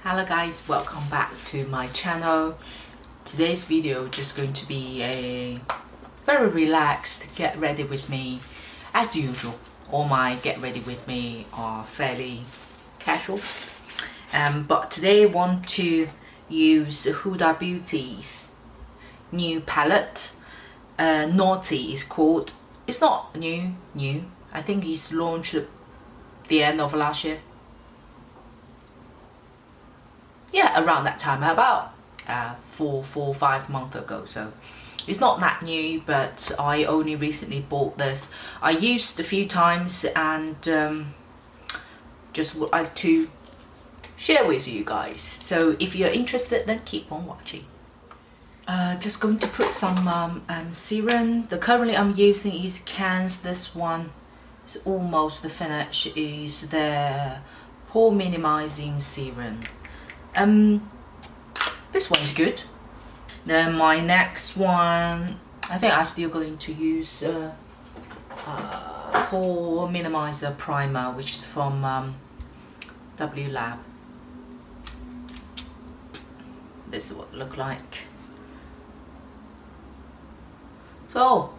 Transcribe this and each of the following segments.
Hello guys, welcome back to my channel. Today's video just going to be a very relaxed get ready with me. As usual, all my get ready with me are fairly casual. But today I want to use Huda Beauty's new palette. Naughty is called. It's not new. I think it's launched at the end of last year. Yeah, around that time, about 4 or 5 months ago. So it's not that new, but I only recently bought this. I used a few times and just would like to share with you guys. So if you're interested, then keep on watching. Just going to put some serum. The currently I'm using is Cannes. This one is almost the finish. Is the Pore Minimizing Serum. This one is good. Then my next one, I think I'm still going to use Pore Minimizer Primer, which is from W.Lab. This is what it looks like. So,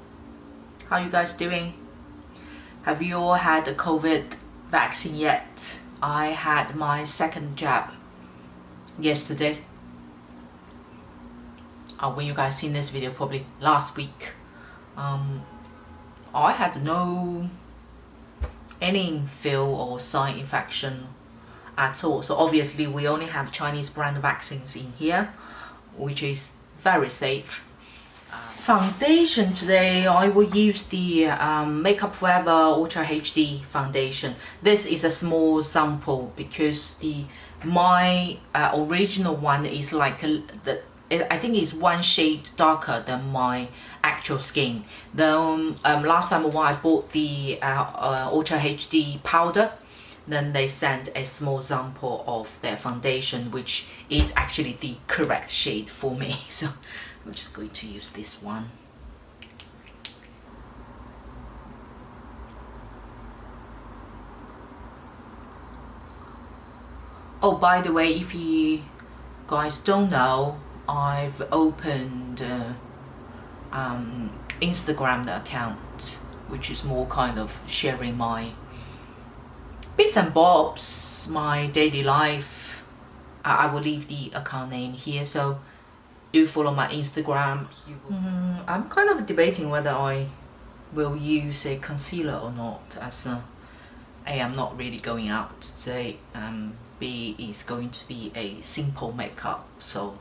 how you guys doing? Have you all had the COVID vaccine yet? I had my second jab yesterday. When you guys seen this video, probably last week. I had no any feel or side infection at all. So obviously we only have Chinese brand vaccines in here, which is very safe. Foundation today, I will use the Makeup Forever Ultra HD foundation. This is a small sample because my original one is like I think it's one shade darker than my actual skin. Then last time when I bought the Ultra HD powder, then they sent a small sample of their foundation, which is actually the correct shade for me. So I'm just going to use this one. Oh, by the way, if you guys don't know, I've opened Instagram account, which is more kind of sharing my bits and bobs, my daily life. I will leave the account name here, so do follow my Instagram. I'm kind of debating whether I will use a concealer or not, as A, I'm not really going out today, B, is going to be a simple makeup, so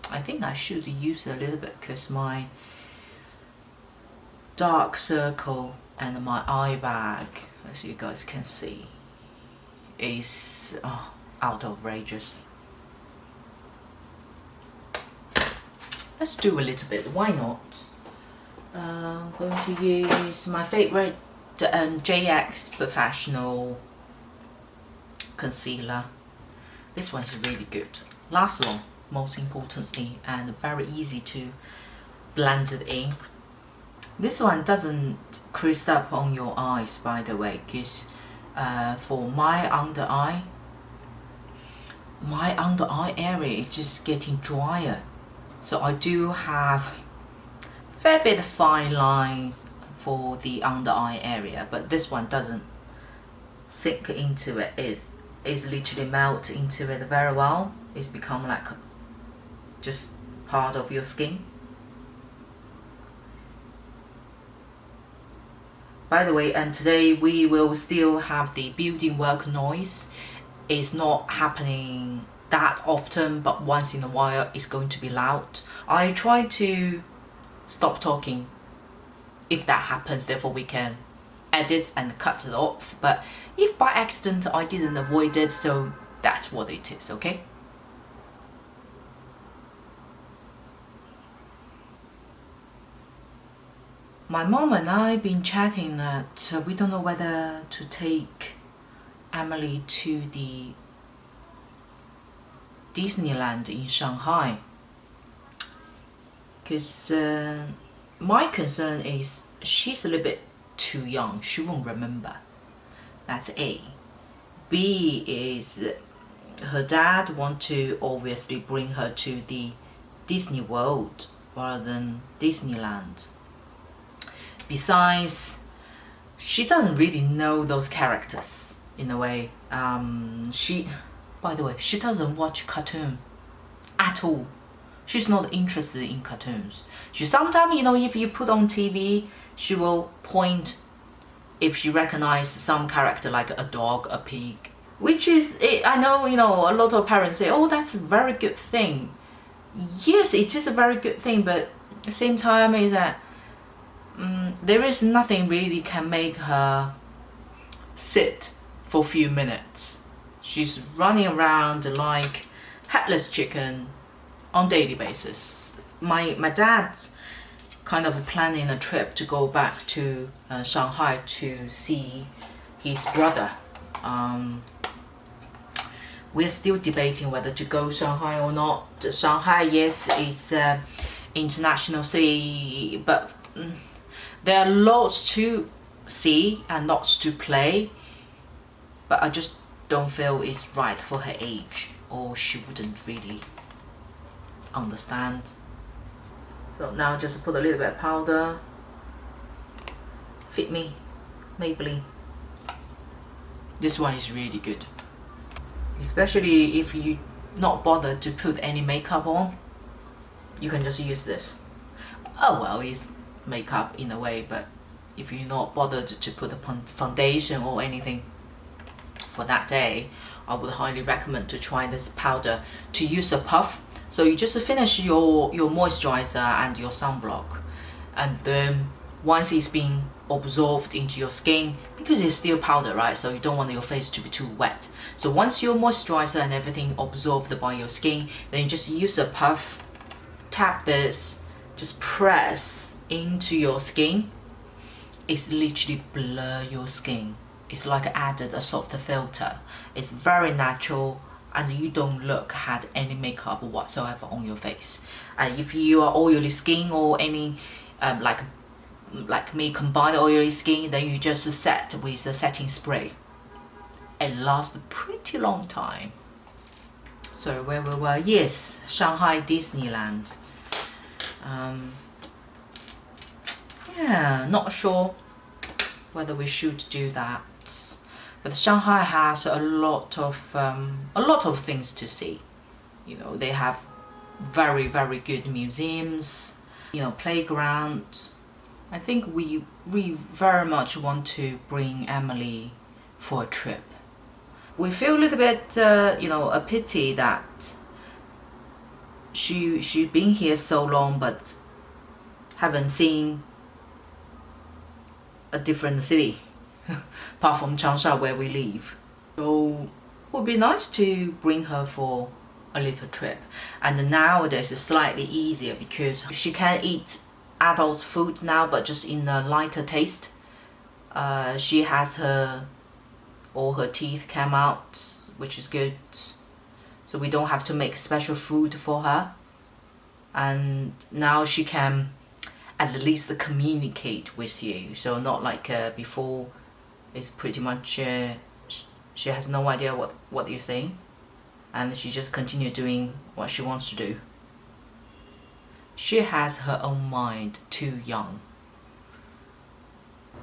I think I should use a little bit because my dark circle and my eye bag, as you guys can see, is outrageous. Let's do a little bit, why not? I'm going to use my favorite JX Professional concealer. This one is really good, lasts long most importantly, and very easy to blend it in. This one doesn't crisp up on your eyes, by the way, because for my under eye area is just getting drier. So I do have a fair bit of fine lines for the under eye area, but this one doesn't sink into it. It's literally melt into it very well. It's become like just part of your skin. By the way, and today we will still have the building work noise. It's not happening that often, but once in a while it's going to be loud. I try to stop talking if that happens, therefore we can edit and cut it off. But if by accident I didn't avoid it, so that's what it is, okay? My mom and I have been chatting that we don't know whether to take Emily to the Disneyland in Shanghai, because my concern is she's a little bit too young, she won't remember. That's A. B is her dad want to obviously bring her to the Disney World rather than Disneyland. Besides, she doesn't really know those characters in a way. By the way, she doesn't watch cartoon at all. She's not interested in cartoons. She sometimes, you know, if you put on TV, she will point if she recognizes some character like a dog, a pig, which is, I know, you know, a lot of parents say, oh, that's a very good thing. Yes, it is a very good thing, but at the same time is that there is nothing really can make her sit for a few minutes. She's running around like headless chicken on daily basis. My dad's kind of planning a trip to go back to Shanghai to see his brother. We're still debating whether to go Shanghai or not. Shanghai, yes, it's an international city, but there are lots to see and lots to play, but I just don't feel it's right for her age, or she wouldn't really understand. So now just put a little bit of powder. Fit Me, Maybelline. This one is really good, especially if you not bothered to put any makeup on. You can just use this. Oh well, it's makeup in a way, but if you're not bothered to put a foundation or anything for that day, I would highly recommend to try this powder. To use a puff, so you just finish your moisturizer and your sunblock, and then once it's been absorbed into your skin, because it's still powder, right, so you don't want your face to be too wet, so once your moisturizer and everything absorbed by your skin, then you just use a puff, tap this, just press into your skin. It's literally blur your skin. It's like added a softer filter. It's very natural, and you don't look had any makeup whatsoever on your face. If you are oily skin or any like me, combined oily skin, then you just set with a setting spray. It lasts a pretty long time. So where we were, yes, Shanghai Disneyland. Yeah, not sure whether we should do that, but Shanghai has a lot of things to see. You know, they have very good museums, you know, playground. I think we very much want to bring Emily for a trip. We feel a little bit, you know, a pity that she's been here so long but haven't seen a different city apart from Changsha where we live. So it would be nice to bring her for a little trip. And nowadays it's slightly easier because she can eat adult food now, but just in a lighter taste. She has all her teeth came out, which is good, so we don't have to make special food for her, and now she can at least communicate with you. So not like before, it's pretty much she has no idea what you're saying, and she just continue doing what she wants to do. She has her own mind, too young.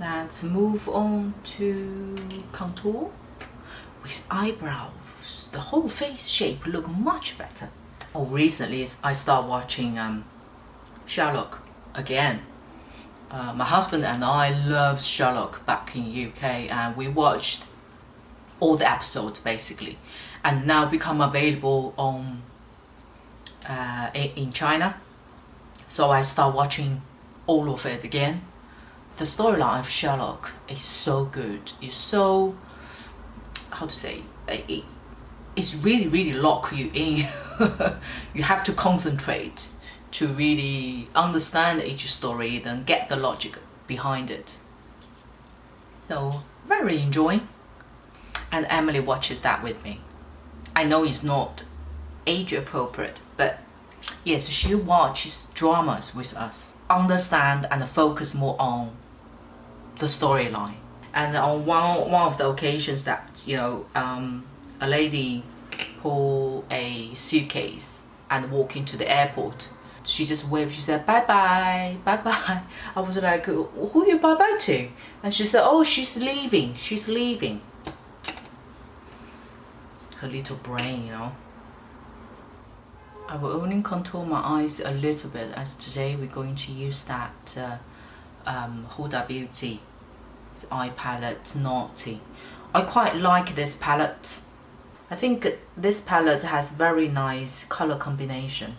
Let's move on to contour. With eyebrows, the whole face shape look much better. Oh, recently I started watching Sherlock again. My husband and I loved Sherlock back in UK, and we watched all the episodes basically, and now become available on in China. So I start watching all of it again. The storyline of Sherlock is so good. It's so, how to say, it's really lock you in. You have to concentrate to really understand each story, then get the logic behind it. So very enjoying. And Emily watches that with me. I know it's not age appropriate, but yes, she watches dramas with us, understand and focus more on the storyline. And on one of the occasions that, you know, a lady pulled a suitcase and walked into the airport, she just waved, she said, bye bye, bye bye. I was like, who you bye bye to? And she said, oh, she's leaving, she's leaving. Her little brain, you know. I will only contour my eyes a little bit, as today we're going to use that Huda Beauty eye palette, Naughty. I quite like this palette. I think this palette has very nice color combination.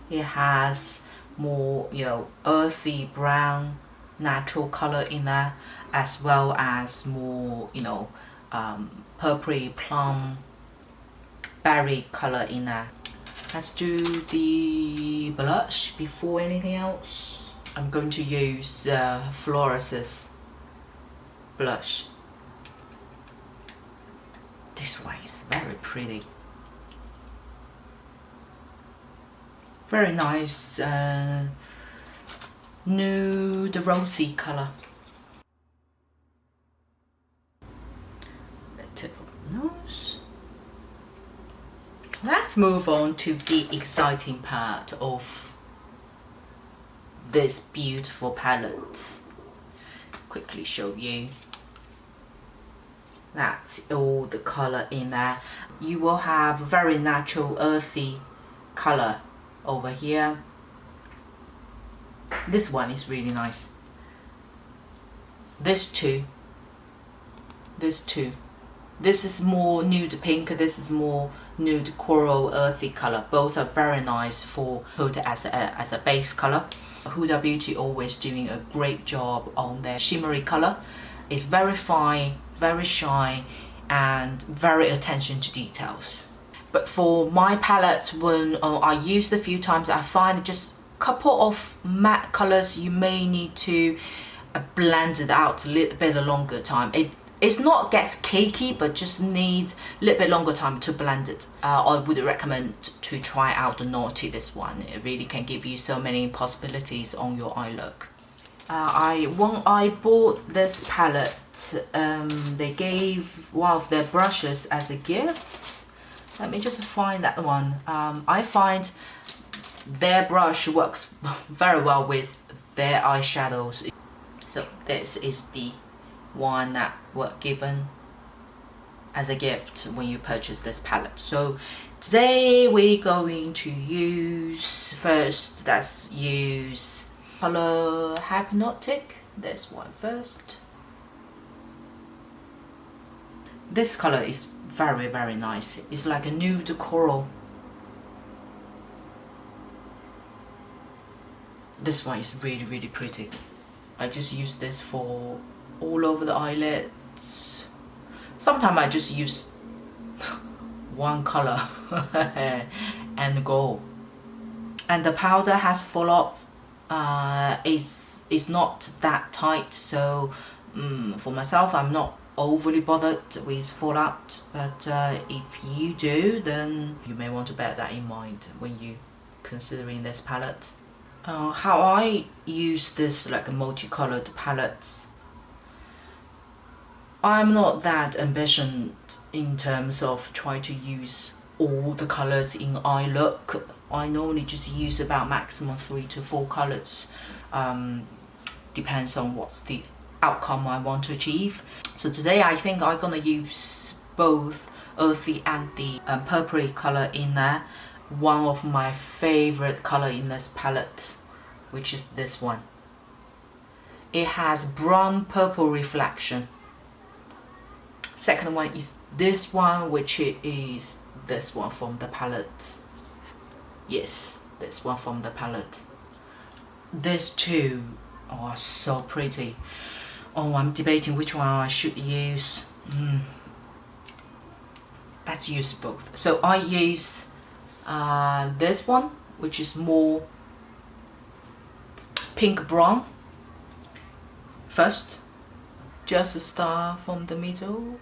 It has more, you know, earthy brown natural color in there, as well as more, you know, purpley plum berry color in there. Let's do the blush before anything else. I'm going to use Florasis blush. This one is very pretty. Very nice nude rosy color. The tip of the nose. Let's move on to the exciting part of this beautiful palette. Quickly show you. That's all the color in there. You will have very natural earthy color over here. This one is really nice. This too. This too. This is more nude pink, this is more nude coral earthy color. Both are very nice for put as a base color. Huda Beauty always doing a great job on their shimmery color. It's very fine, very shine, and very attention to details. But for my palette, when I used a few times, I find just a couple of matte colors you may need to blend it out a little bit longer time. It's not gets cakey, but just needs a little bit longer time to blend it. I would recommend to try out the Naughty, this one. It really can give you so many possibilities on your eye look. When I bought this palette, they gave one of their brushes as a gift. Let me just find that one. I find their brush works very well with their eyeshadows. So this is the one that were given as a gift when you purchase this palette. So today we're going to use, first let's use color Hypnotic, this one first. This color is very, very nice. It's like a nude coral. This one is really, really pretty. I just use this for all over the eyelids. Sometimes I just use one color and go. And the powder has fall off. It's not that tight, so for myself, I'm not overly bothered with fallout. But if you do, then you may want to bear that in mind when you considering this palette. How I use this like a multicolored palette, I'm not that ambitious in terms of trying to use all the colors in eye look. I normally just use about maximum 3 to 4 colors. Depends on what's the outcome I want to achieve. So today I think I'm gonna use both earthy and the purpley color in there. One of my favorite color in this palette, which is this one. It has brown purple reflection. Second one is this one, which is this one from the palette. Yes, this one from the palette. These two are so pretty. Oh, I'm debating which one I should use. Let's use both. So I use this one, which is more pink brown. First, just start from the middle,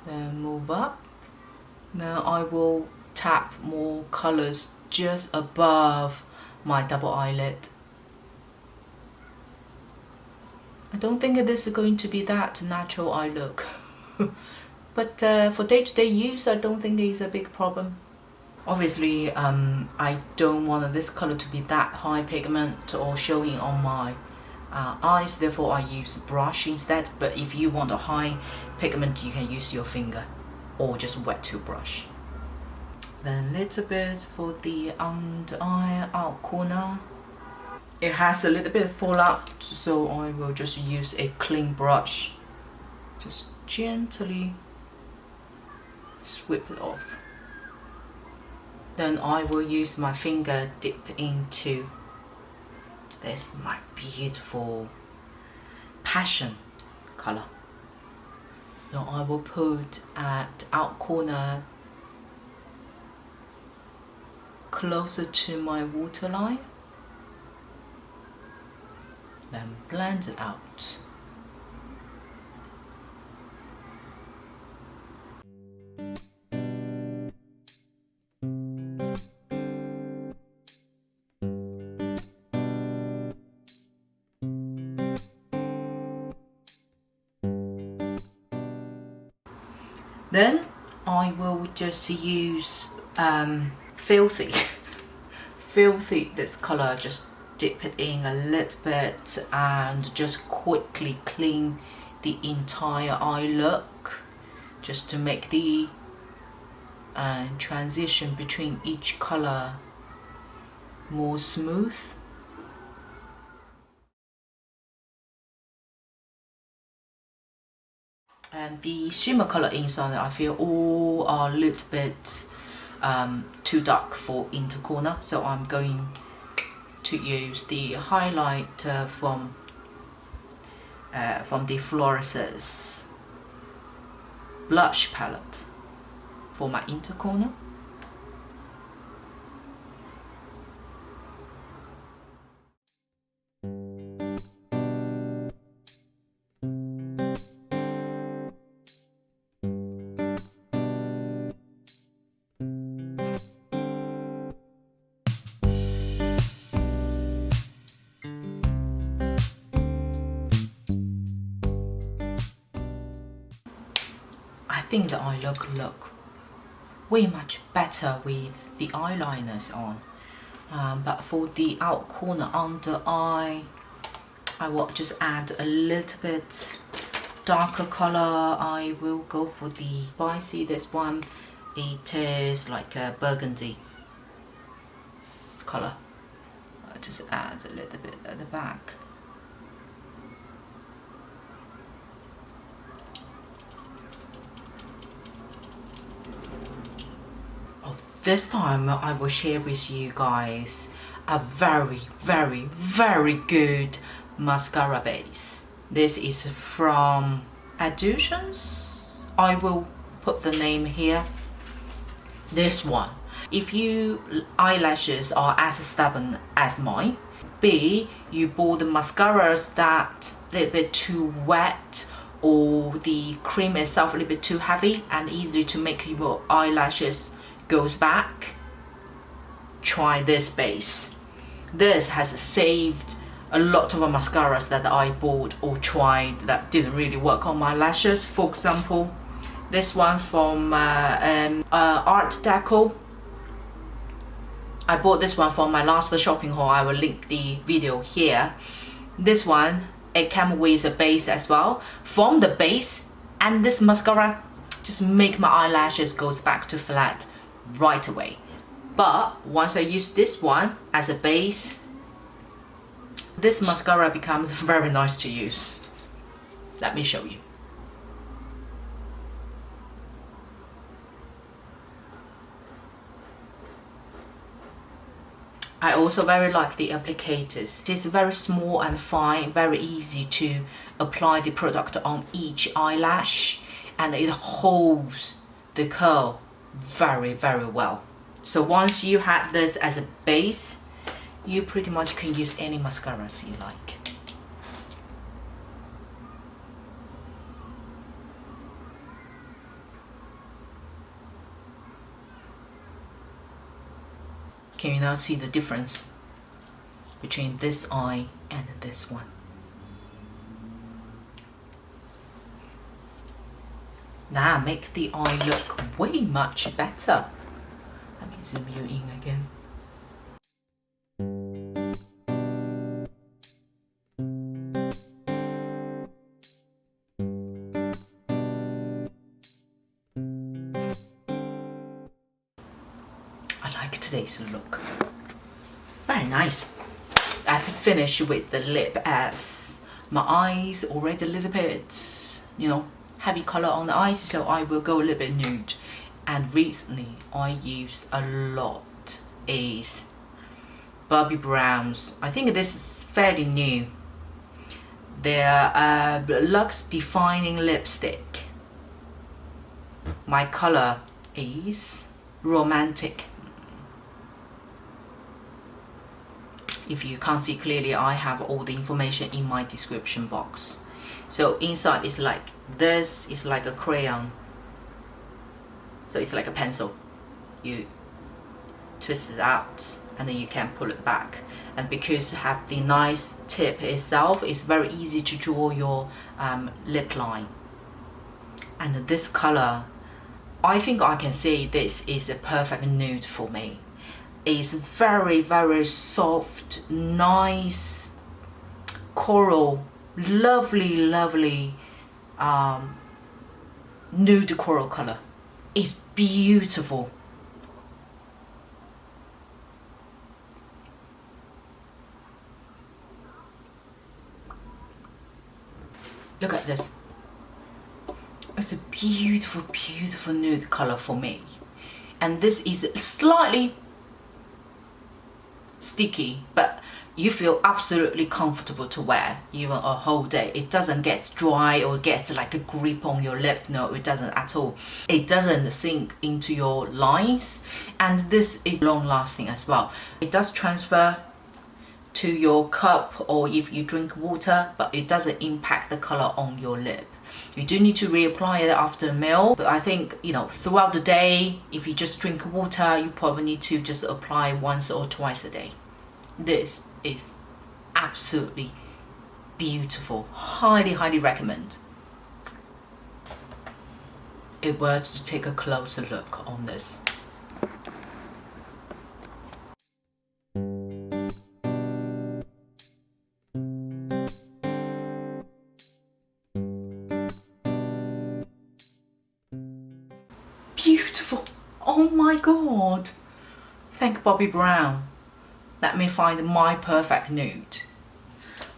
then move up. Now I will tap more colors just above my double eyelid. don't think this is going to be that natural eye look. But for day-to-day use, I don't think it's a big problem. Obviously, I don't want this color to be that high pigment or showing on my eyes, therefore I use brush instead. But if you want a high pigment, you can use your finger or just wet toothbrush. Then a little bit for the under eye out corner. It has a little bit of fallout, so I will just use a clean brush. Just gently sweep it off. Then I will use my finger dip into this, my beautiful passion color. Now I will put at out corner closer to my waterline. Then blend it out. Then I will just use Filthy this color, just dip it in a little bit and just quickly clean the entire eye look, just to make the transition between each color more smooth. And the shimmer color inside, I feel all are a little bit too dark for inner corner, so I'm going to use the highlight from the Florasis blush palette for my inner corner. I think the eye look way much better with the eyeliners on, but for the out corner under eye, I will just add a little bit darker color. I will go for the spicy, this one, it is like a burgundy color. I just add a little bit at the back. This time I will share with you guys a very good mascara base. This is from Ettusais. I will put the name here. This one. If your eyelashes are as stubborn as mine, B, you bought the mascaras that a little bit too wet, or the cream itself a little bit too heavy and easy to make your eyelashes goes back, try this base. This has saved a lot of mascaras that I bought or tried that didn't really work on my lashes. For example, this one from ARTDECO. I bought this one from my last shopping haul. I will link the video here. This one, it came with a base as well. From the base and this mascara, just make my eyelashes goes back to flat right away. But once I use this one as a base, this mascara becomes very nice to use. Let me show you. I also very like the applicators. It is very small and fine, very easy to apply the product on each eyelash, and it holds the curl very well. So once you have this as a base, you pretty much can use any mascaras you like. Can you now see the difference between this eye and this one? Now make the eye look way much better. Let me zoom you in again. I like today's look. Very nice. Let's finish with the lip, as my eyes already a little bit, you know, heavy color on the eyes, so I will go a little bit nude. And recently I used a lot is BOBBI browns. I think this is fairly new. They're Luxe defining lipstick. My color is romantic. If you can't see clearly, I have all the information in my description box. So inside is like this, is like a crayon. So it's like a pencil. You twist it out and then you can pull it back. And because you have the nice tip itself, it's very easy to draw your lip line. And this color, I think I can say this is a perfect nude for me. It's very, very soft, nice coral, lovely nude coral color. It's beautiful. Look at this. It's a beautiful nude color for me. And this is slightly sticky, but you feel absolutely comfortable to wear even a whole day. It doesn't get dry or get like a grip on your lip. No, it doesn't at all. It doesn't sink into your lines, and this is long lasting as well. It does transfer to your cup or if you drink water, but it doesn't impact the color on your lip. You do need to reapply it after a meal, but I think, you know, throughout the day, if you just drink water, you probably need to just apply once or twice a day. This is absolutely beautiful. Highly recommend. It worth to take a closer look on this. Beautiful. Oh my god. Thank BOBBI Brown. Let me find my perfect nude.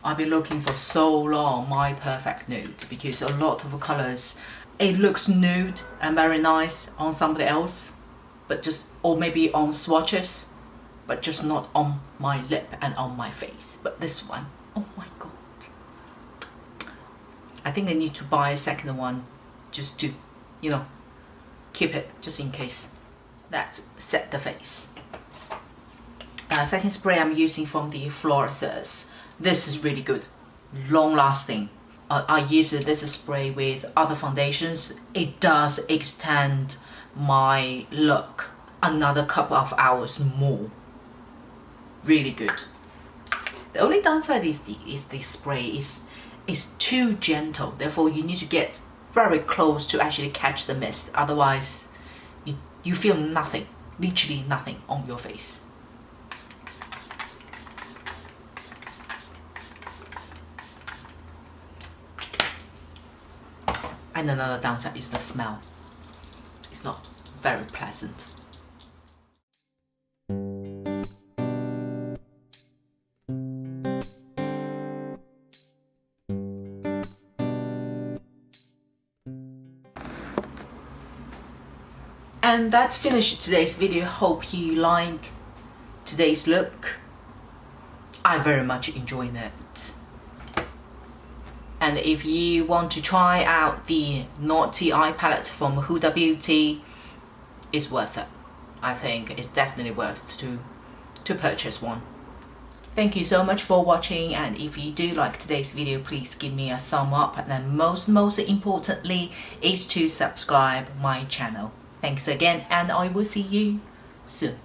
I've been looking for so long my perfect nude, because a lot of colors, it looks nude and very nice on somebody else, but just, or maybe on swatches, but just not on my lip and on my face. But this one, oh my god. I think I need to buy a second one just to, you know, keep it just in case. Let's set the face. Setting spray I'm using from the Florasis. This is really good, long lasting. I used this spray with other foundations. It does extend my look another couple of hours more. Really good. The only downside is the spray is too gentle. Therefore, you need to get very close to actually catch the mist. Otherwise, you feel nothing, literally nothing on your face. And another downside is the smell. It's not very pleasant. And that's finished today's video. Hope you like today's look. I very much enjoyed it. And if you want to try out the Naughty Eye palette from Huda Beauty, it's worth it. I think it's definitely worth to purchase one. Thank you so much for watching, and if you do like today's video, please give me a thumb up, and then most importantly is to subscribe my channel. Thanks again, and I will see you soon.